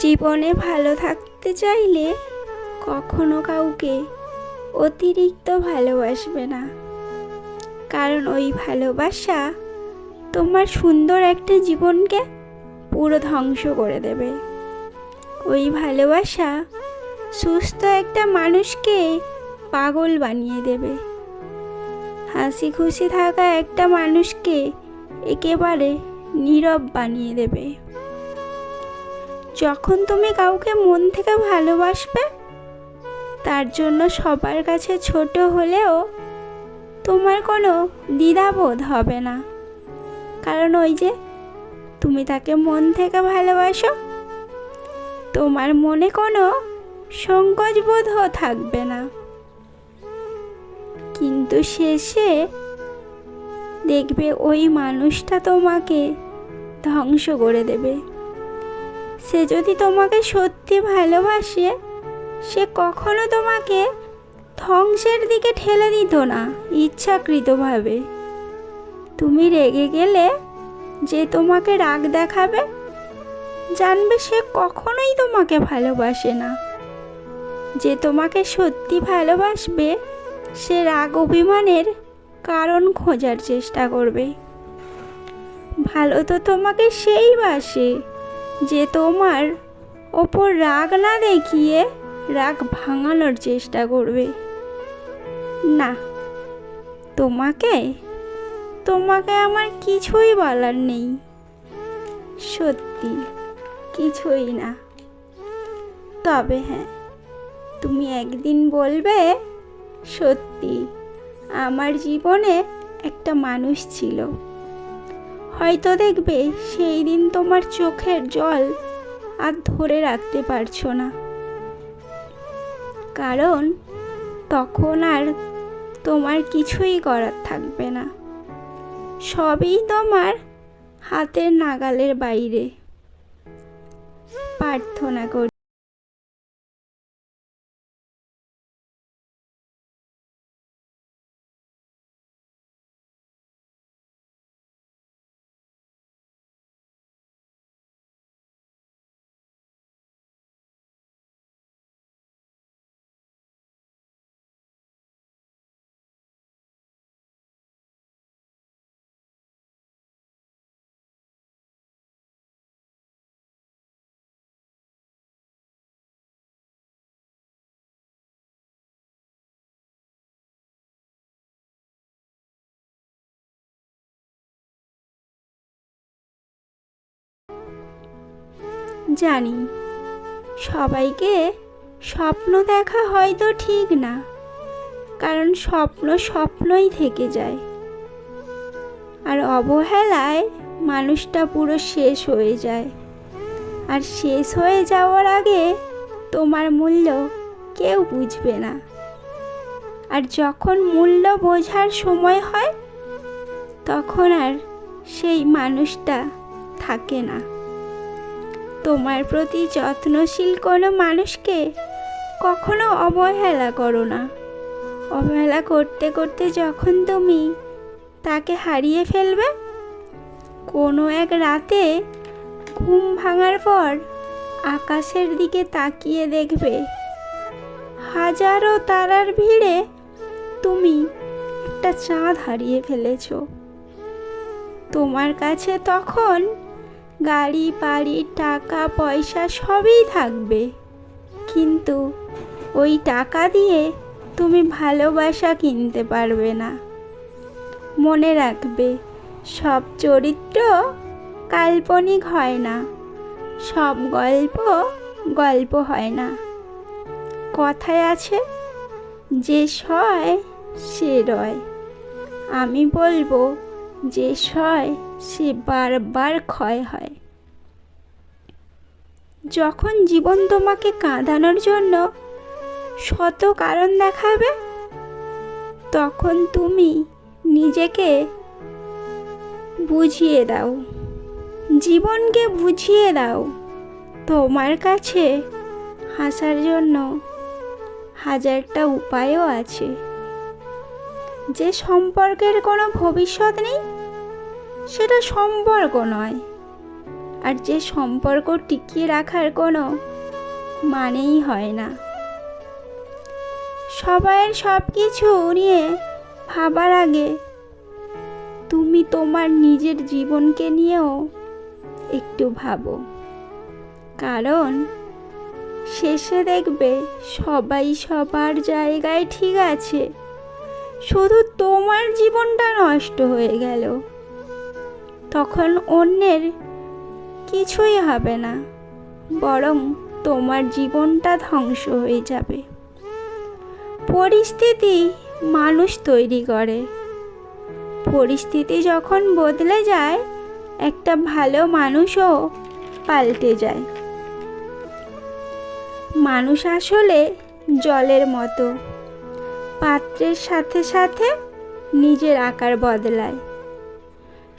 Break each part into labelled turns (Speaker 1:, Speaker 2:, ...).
Speaker 1: জীবনে ভালো থাকতে চাইলে কখনো কাউকে অতিরিক্ত ভালোবাসবে না, কারণ ওই ভালোবাসা তোমার সুন্দর একটা জীবনকে পুরো ধ্বংস করে দেবে। ওই ভালোবাসা সুস্থ একটা মানুষকে পাগল বানিয়ে দেবে। হাসি খুশি থাকা একটা মানুষকে একেবারে নীরব বানিয়ে দেবে। যখন তুমি কাউকে মন থেকে ভালোবাসবে, তার জন্য সবার কাছে ছোট হলেও তোমার কোনো দ্বিধাবোধ হবে না, কারণ ওই যে তুমি তাকে মন থেকে ভালোবাসো, তোমার মনে কোনো সংকোচ বোধও থাকবে না। কিন্তু শেষে দেখবে ওই মানুষটা তোমাকে ধ্বংস করে দেবে। সে যদি তোমাকে সত্যি ভালোবাসে, সে কখনো তোমাকে ধ্বংসের দিকে ঠেলে দিত না ইচ্ছাকৃতভাবে। তুমি রেগে গেলে যে তোমাকে রাগ দেখাবে, জানবে সে কখনোই তোমাকে ভালোবাসে না। যে তোমাকে সত্যি ভালোবাসবে, সে রাগ অভিমানের কারণ খোঁজার চেষ্টা করবে। ভালো তো তোমাকে সেই বাসে যে তোমার ওপর রাগ না দেখিয়ে রাগ ভাঙানোর চেষ্টা করবে। না, তোমাকে আমার কিছুই বলার নেই, সত্যি কিছুই না। তবে হ্যাঁ, তুমি একদিন বলবে, সত্যি আমার জীবনে একটা মানুষ ছিল। হয়তো দেখবে সেই দিন তোমার চোখের জল আর ধরে রাখতে পারছো না, কারণ তখন আর তোমার কিছুই করার থাকবে না। সবই তোমার হাতের নাগালের বাইরে। প্রার্থনা করি জানি সবাইকে স্বপ্ন দেখা হয়তো ঠিক না, কারণ স্বপ্ন স্বপ্নই থেকে যায়। আর অবহেলায় মানুষটা পুরো শেষ হয়ে যায়। আর শেষ হয়ে যাওয়ার আগে তোমার মূল্য কেউ বুঝবে না। আর যখন মূল্য বোঝার সময় হয়, তখন আর সেই মানুষটা থাকে না। তোমার প্রতি যত্নশীল কোনো মানুষকে কখনো অবহেলা করো না। অবহেলা করতে করতে যখন তুমি তাকে হারিয়ে ফেলবে, কোনো এক রাতে ঘুম ভাঙার পর আকাশের দিকে তাকিয়ে দেখবে হাজারো তারার ভিড়ে তুমি একটা চাঁদ হারিয়ে ফেলেছো। তোমার কাছে তখন গাড়ি বাড়ি টাকা পয়সা সবই থাকবে, কিন্তু ওই টাকা দিয়ে তুমি ভালোবাসা কিনতে পারবে না। মনে রাখবে, সব চরিত্র কাল্পনিক হয় না, সব গল্প গল্প হয় না। কথায় আছে, যে সয় সে রয়। আমি বলবো, যে সয় সে বারবার ক্ষয় হয়। যখন জীবন তোমাকে কাঁদানোর জন্য শত কারণ দেখাবে, তখন তুমি নিজেকে বুঝিয়ে দাও, জীবনকে বুঝিয়ে দাও, তোমার কাছে হাসার জন্য হাজারটা উপায়ও আছে। যে সম্পর্কের কোনো ভবিষ্যৎ নেই, সেটা সম্পর্ক নয়। আর যে সম্পর্ক টিকিয়ে রাখার কোনো মানেই হয় না। সবাইয়ের সব কিছু নিয়ে ভাবার আগে তুমি তোমার নিজের জীবনকে নিয়েও একটু ভাবো, কারণ শেষে দেখবে সবাই সবার জায়গায় ঠিক আছে, শুধু তোমার জীবনটা নষ্ট হয়ে গেল। তখন অন্যের কিছুই হবে না, বরং তোমার জীবনটা ধ্বংস হয়ে যাবে। পরিস্থিতি মানুষ তৈরি করে, পরিস্থিতি যখন বদলে যায় একটা ভালো মানুষও পাল্টে যায়। মানুষ আসলে জলের মতো, পাত্রের সাথে সাথে নিজের আকার বদলায়।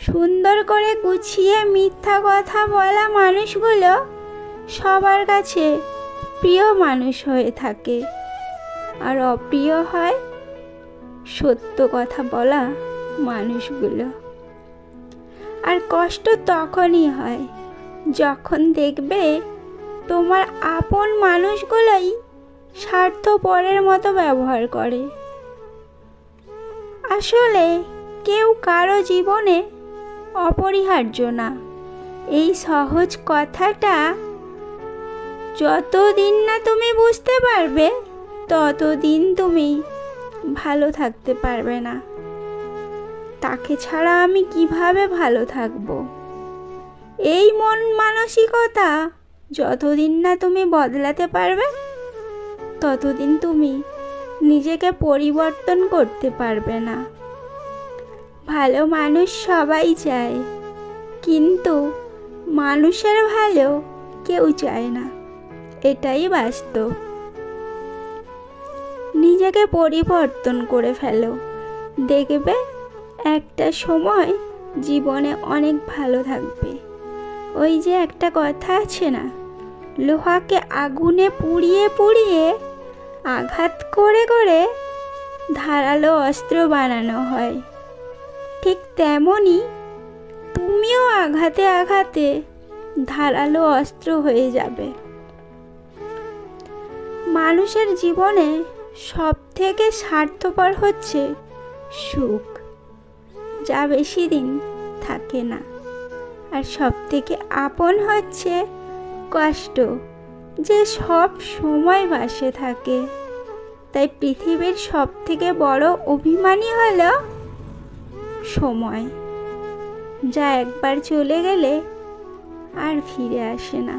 Speaker 1: সুন্দর করে গুছিয়ে মিথ্যা কথা বলা মানুষগুলো সবার কাছে প্রিয় মানুষ হয়ে থাকে, আর অপ্রিয় হয় সত্য কথা বলা মানুষগুলো। আর কষ্ট তখনই হয় যখন দেখবে তোমার আপন মানুষগুলোই স্বার্থপরের মতো ব্যবহার করে। আসলে কেউ কারো জীবনে অপরিহার্য না, এই সহজ কথাটা যতদিন না তুমি বুঝতে পারবে ততদিন তুমি ভালো থাকতে পারবে না। তাকে ছাড়া আমি কিভাবে ভালো থাকবো, এই মন মানসিকতা যতদিন না তুমি বদলাতে পারবে ততদিন তুমি নিজেকে পরিবর্তন করতে পারবে না। ভালো মানুষ সবাই চায়, কিন্তু মানুষের ভালো কেউ চায় না, এটাই বাস্তব। নিজেকে পরিবর্তন করে ফেলো, দেখবে একটা সময় জীবনে অনেক ভালো থাকবে। ওই যে একটা কথা আছে না, লোহাকে আগুনে পুড়িয়ে পুড়িয়ে আঘাত করে করে ধারালো অস্ত্র বানানো হয়, ঠিক তেমনই তুমিও আঘাতে আঘাতে ধারালো অস্ত্র হয়ে যাবে। মানুষের জীবনে সব থেকে স্বার্থপর হচ্ছে সুখ, যা বেশি দিন থাকে না, আর সব থেকে আপন হচ্ছে কষ্ট, যে সব সময় পাশে থাকে। তাই পৃথিবীর সব থেকে বড় অভিমানী হলো সময়, যা একবার চলে গেলে আর ফিরে আসে না।